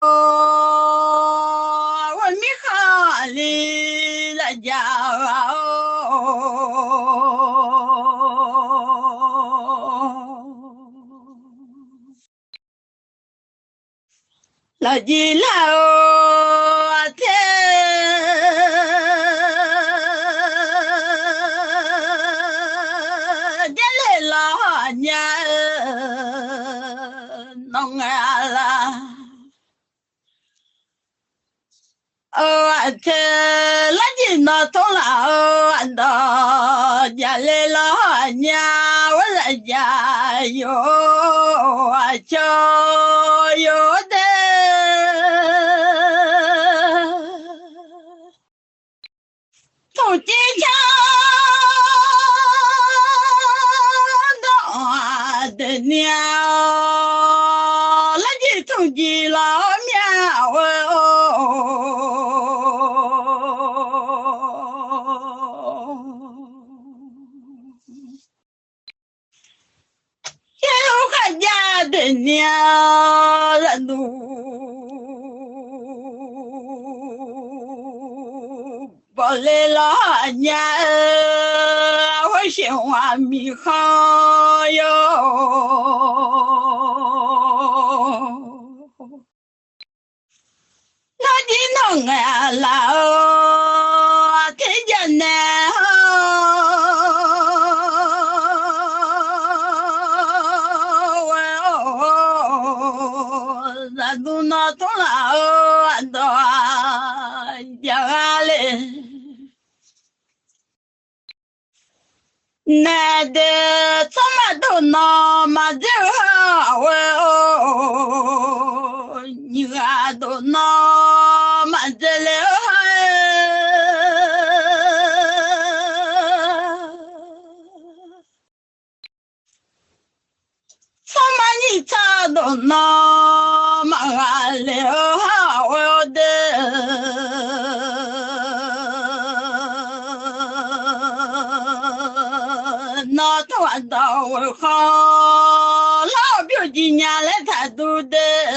والمخالي la ji la o te dele la nya nong ala o te la ji no to la o ando ya le la nya wa la ya yo a cho yo de thủ chi cha đó de niao la ji thủ ji la miao yêu cả gia de niao la nu bỏ lê lo nhà với chuyện hoa mi khó yo nó chỉ nó nghe là thế gian nè là tu nó tu là anh đó giờ lên nè để cho mà đâu nó mà dễ hao như đâu nó mà dễ lỡ sao mà như cha đâu nó mà lỡ hao để nó thoát đầu khó lao biểu gì nhà lấy thả tu đê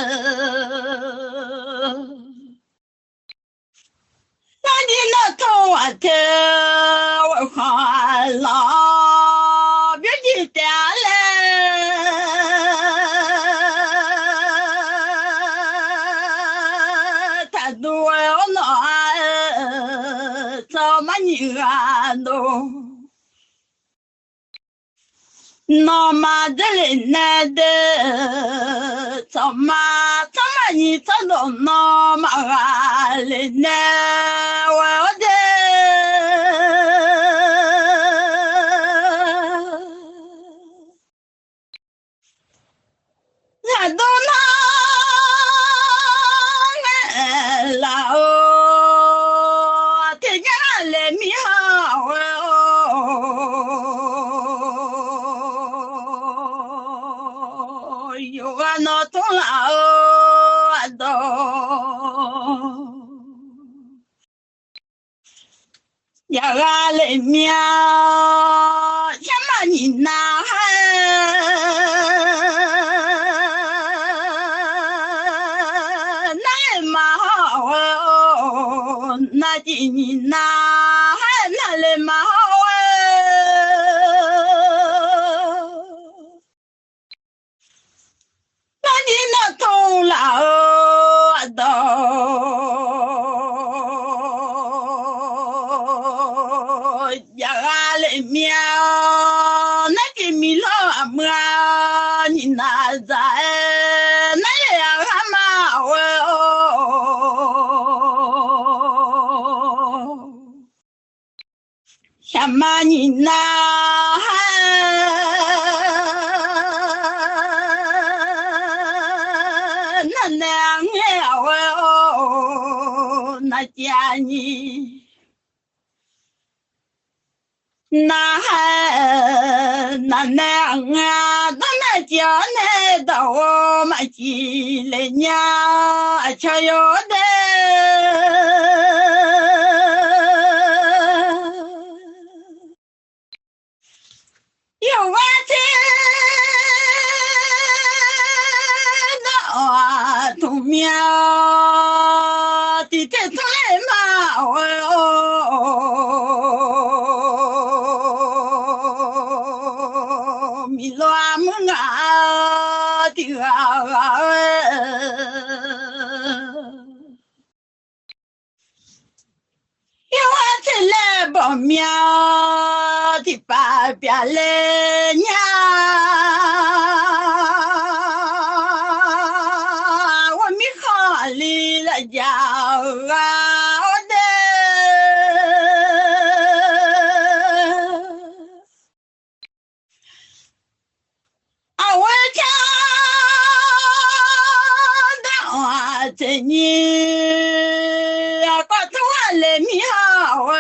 nó đi nó thoát theo khó lao biểu gì trả lên thả tu nó sao mà như đồ nó mà để lên để cho mà nhìn cho nó mà lên nè và để là đồ nó là thế nhá lên mi hao yo no to la do ya ga le mia chama ni na ha na ma ho na ji ni na ha na le ma miao nãy cái mi lo mưa nhìn na dài nãy là hama hama nhìn na na nang heo na cha nhi na na nang na na cha ne đâu mà chỉ lên nhà chơi ở yêu quá thế đó thùng 苗，地铁出来嘛，米罗木啊，地啊，要我出来报苗，地把别来娘。家啊的，啊我家的啊这你啊，把头来米好啊，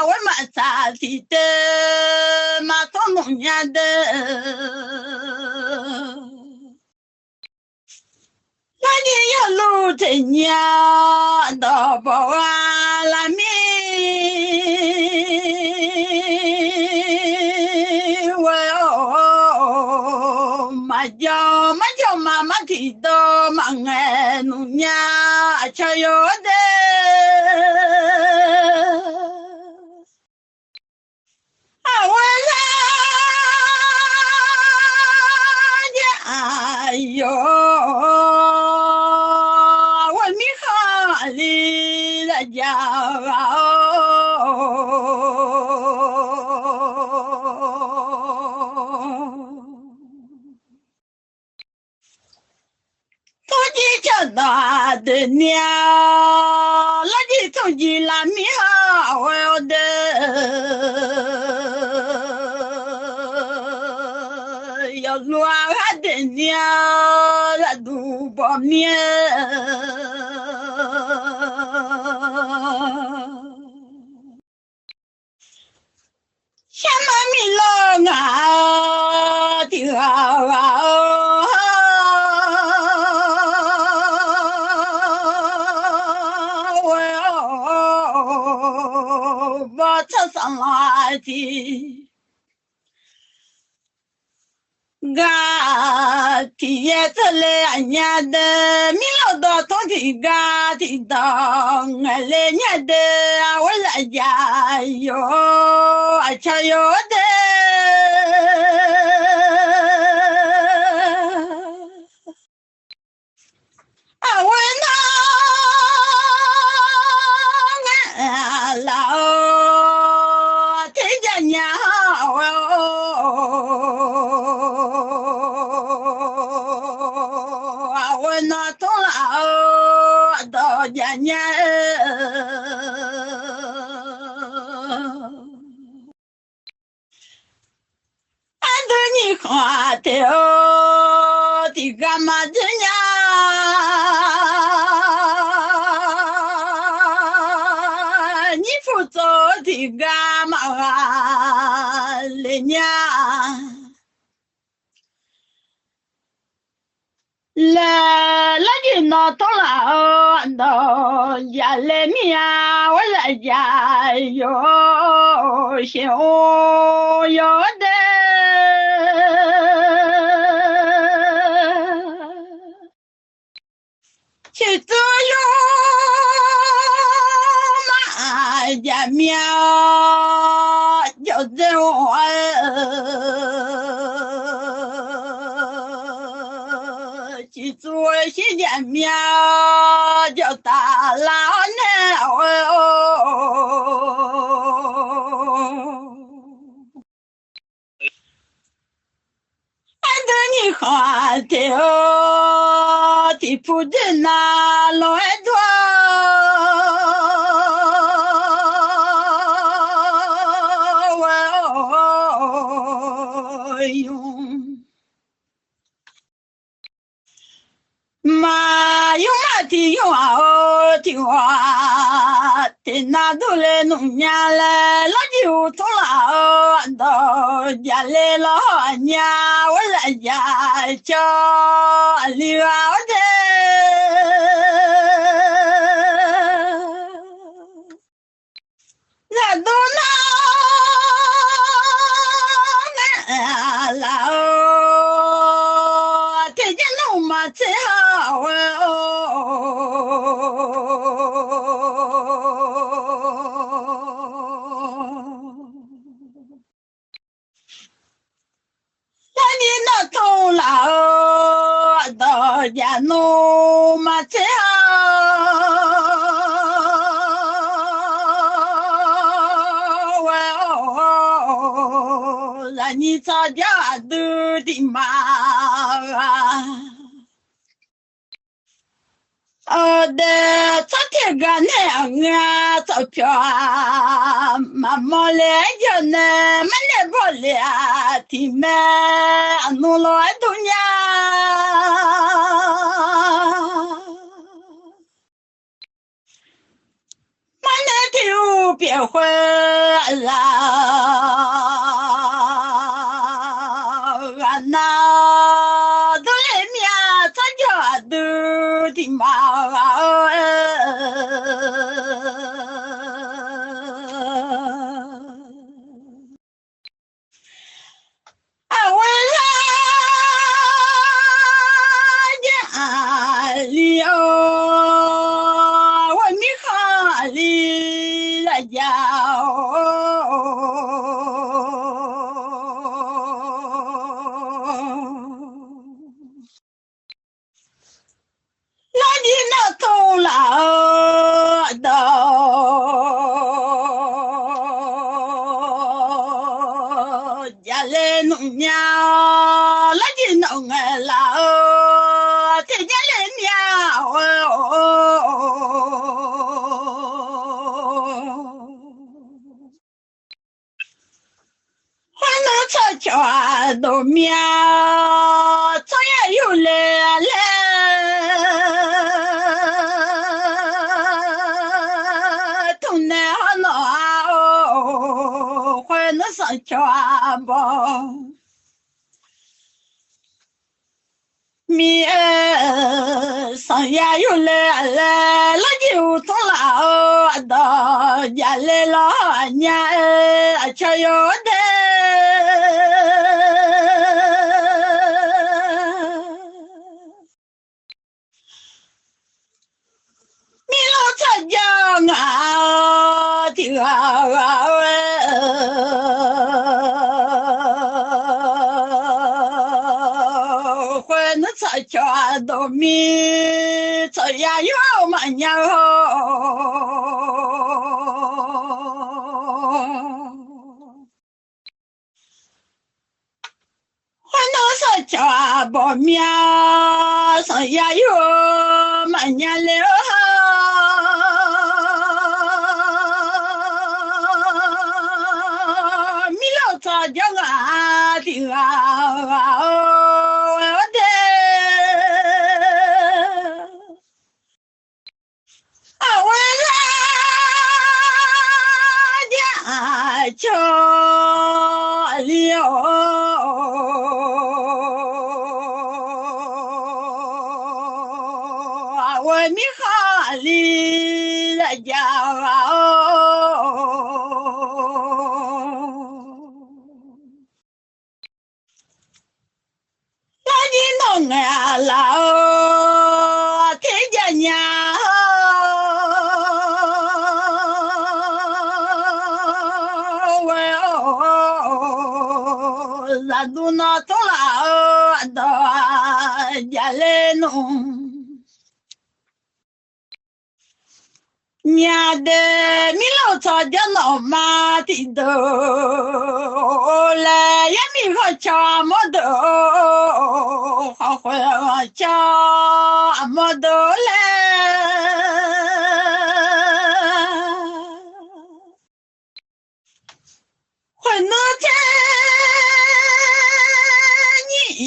我嘛咋地的？农家的，那你要路真呀，到不啊拉米，我嘛叫妈妈提到嘛哎，农家吃有的。哎呦，我米哈里了家从今长大的娘，那你从今拉米哈我要的。要乱的娘，那都不面。什么米老啊的啊，我吃上垃圾。嘎提也出来俺家的，米老多同的嘎提到俺来家的，我来家哟，吃有的。啊，我那俺老听见娘那从老到年年，俺对你花的的干嘛的呀？你不走的干嘛了呀？来你那到了到家里面，我在家有心有的，去左右马家庙，就是我。去做些见面，叫大老娘俺对你好的不知那老多。妈有妈的有啊的话，的那都来农家来，那就从老到家来老娘，我在家叫刘的，那都那。老天天弄嘛最好那你那头老到家弄嘛最好让你早家都的妈的昨天个那啊钞票妈妈来叫呢没来不了的嘛弄了多年妈那就别回来那都来面早家都的妈我家里我米哈里来家那你那头老到家里弄娘，那你弄老在家里娘我那草全都面，早也有来。全部米上也有来那就从老到家来了年却有的米老参加啊的全都米这样有嘛娘我那是全部面这样有嘛娘了米老早就啊的桥了，我米哈里来家那你弄啊老天家娘。都那走了到家来弄，娘的米老早就闹马的都来也米好家么都好会家么都来。会那天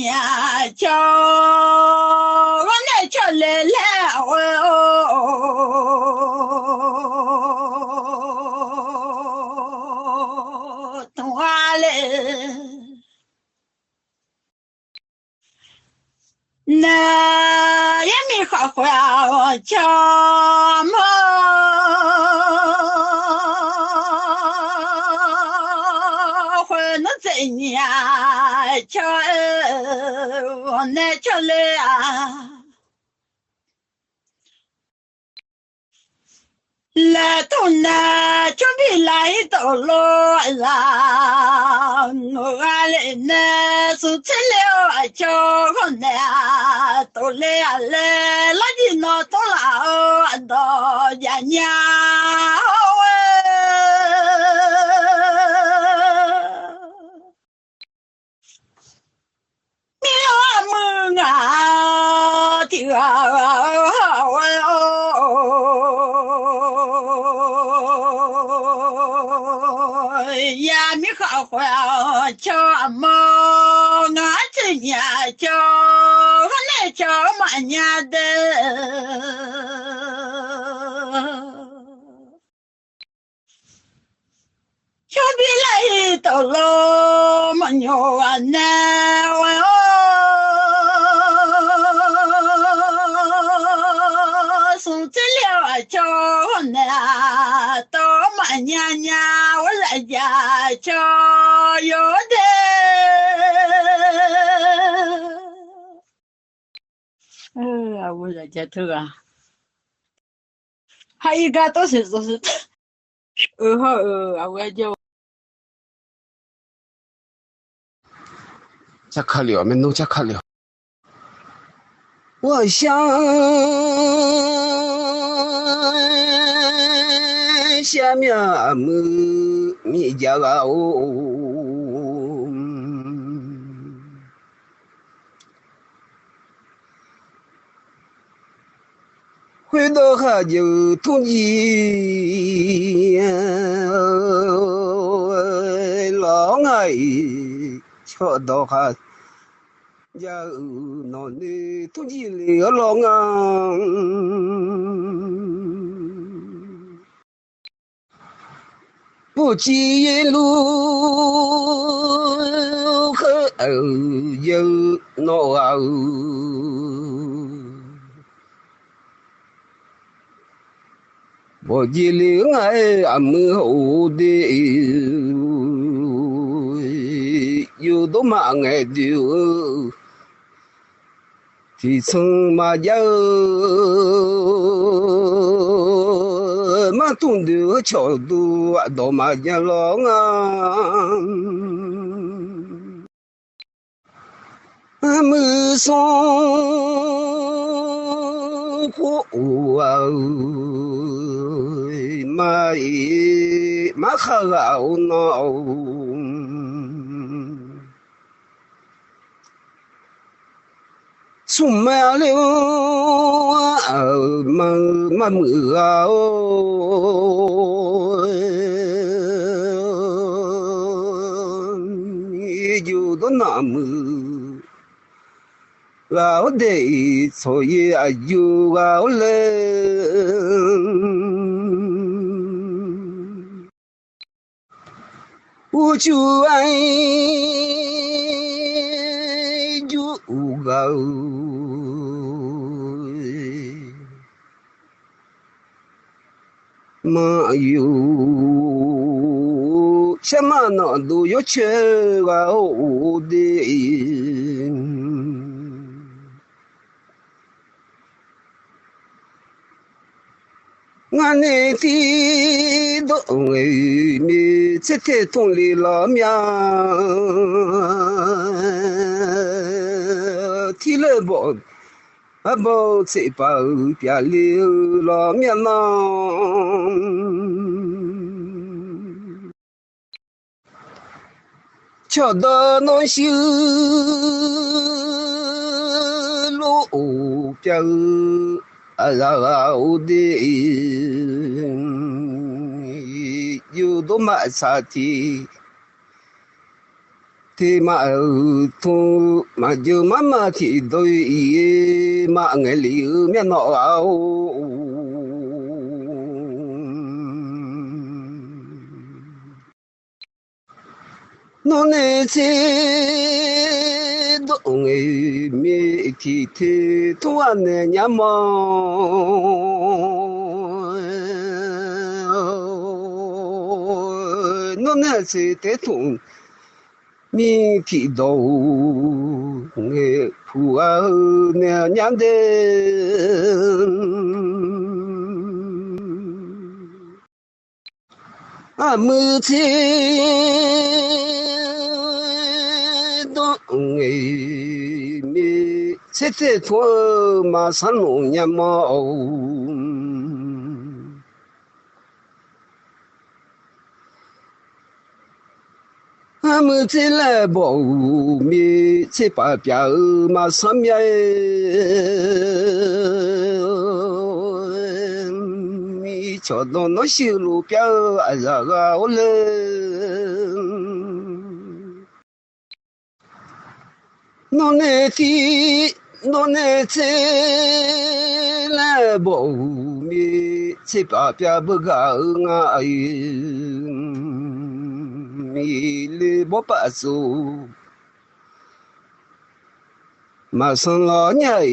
呀，叫我那叫来东华嘞，那也没好话叫么。nhà cho nè cho lê à là thôn na cho bị lại tổ lô là ngồi lên nè su chế liêu à cho con nè tổ lê à lê lá gì nó tổ là anh đó nhà mừng à thì ya mi khảo khỏe cho mơ ngã trên nhà cho cái này cho mà nhà đê cho biết lại tàu lô mà nhiều anh nào xuống chất liệu cho nè tao mà nhà lại già cho yếu đê我来家头啊还一个都是我就这可了，没弄这可了。我想下面没家哦，回到下就同意老爱瞧到下。giờ nó đi tôi chỉ lừa lo ngang不记路可有那啊不记路哎啊没好的有多嘛爱丢thì sung mà giờ mà tung đưa cho đua đồ mà giờ lo mưa sông khổ mà khảo nó sum mẹ liu mà mưa dù đó nằm gạo để thôi dù gạo lên u chu anh dù gạo mà yêu xem mà nó đủ yêu chơi gạo đi ngàn này thì đó người mi chết thế thùng lì lắm ya thì lỡ bỏ bỏ sẽ bảo bia liu lắm ya nó cho đó nó siêu lỗ bia lao đi yêu đó mà sa thì mà thu mà yêu mà thì đôi mà ngày liu miền nọ nó này chỉ đó người mi thì thu anh này nhà mò nó này chỉ để thùng mi thị đầu nghệ phù nè nhãn đê mưa thế đó nghệ mi sẽ thế thôi mà sáng nụ nhà màu mưa thế là bộ mi sẽ bà bia mà sáng ya mi cho nó xíu lù bia à ra ô lên nó nè thế là bộ mi sẽ bà bia bơ gà ngài mi lê bó bả dù mà sang lo nhảy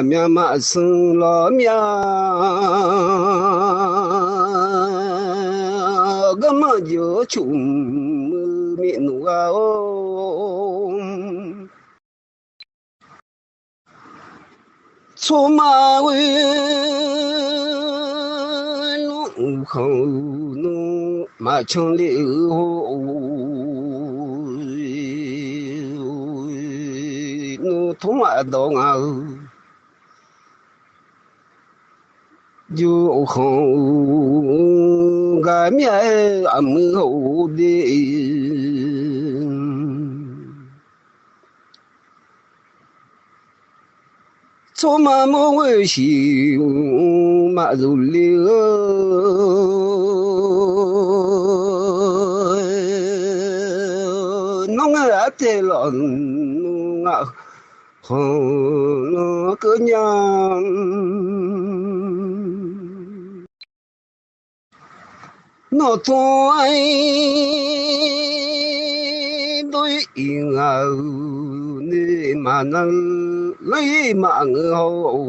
mẹ mà sang lo mẹ gấm mà giữa chùm miệng nụ số mà nụ không nụ mà trong liễu nụ thông ạ đồ ngờ dù không gái mẹ mưa hậu đi số mà mỗi xíu mà dù liễu nó ngã thế lọn ngã không nó cứ nhang nó thôi đôi ngờ nè mà nó lấy mạng hậu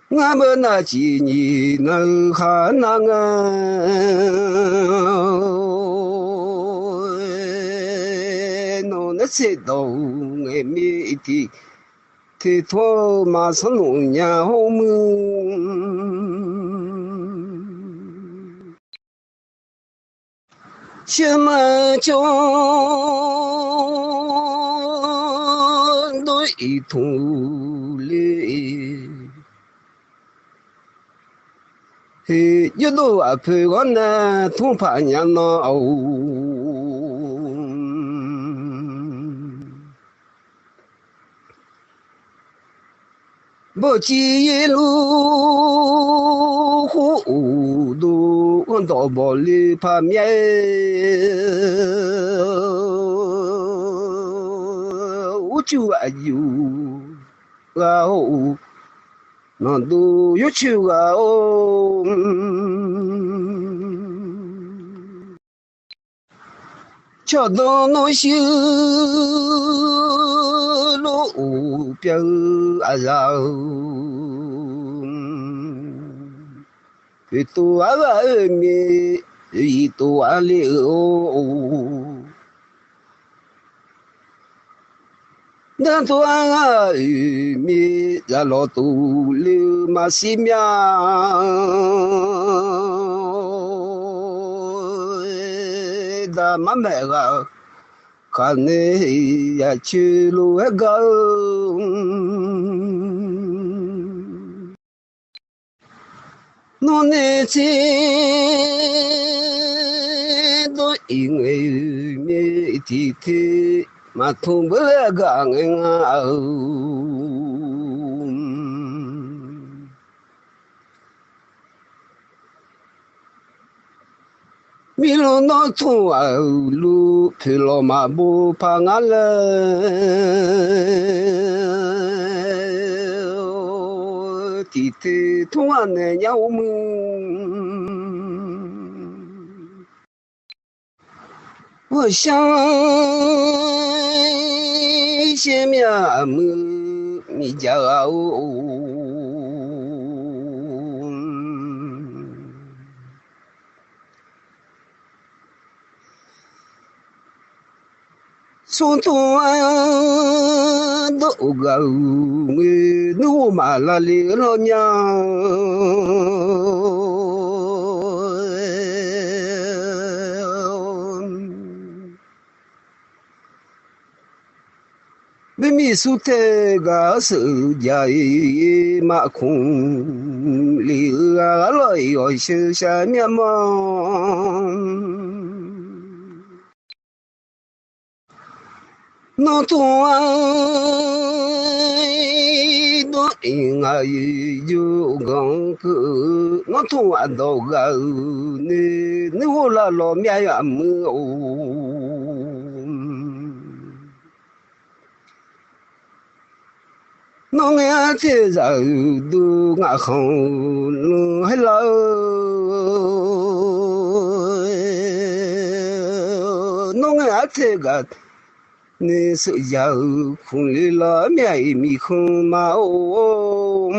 ngã bên là chỉ nhìn khả năng nó sẽ đầu ngày mi thì thôi mà sáng nụ nhà hôm chưa mà cho đôi thủ lệ thì yếu tố à phải gọi là thông phải nhà nó bố trí lu hú đủ con tàu bỏ đi phá mẹ u chu à yu gạo nó đủ u chu gạo cho nó xíu lỗ biểu à giàu cái tu à mi cái tu à liu nên tu à mi ra lo tu liu mà sim ya da mà mẹ gà khăn này ya chưa lu hết gà nó nè chỉ đôi người mẹ thì thế mà không bữa gà ngao mi lo nó thua lu phi lo mà bu pa ngã lơ thì thua này nhau mù我想些面目你家送东啊都个努马拉里老娘。明明苏特个是家马空里啊来要修下面嘛。那东啊，那应该就讲个，那东啊都个你我那老面呀么哦。侬呀这人都爱好还老，侬呀这个你是要空里了面米空嘛哦。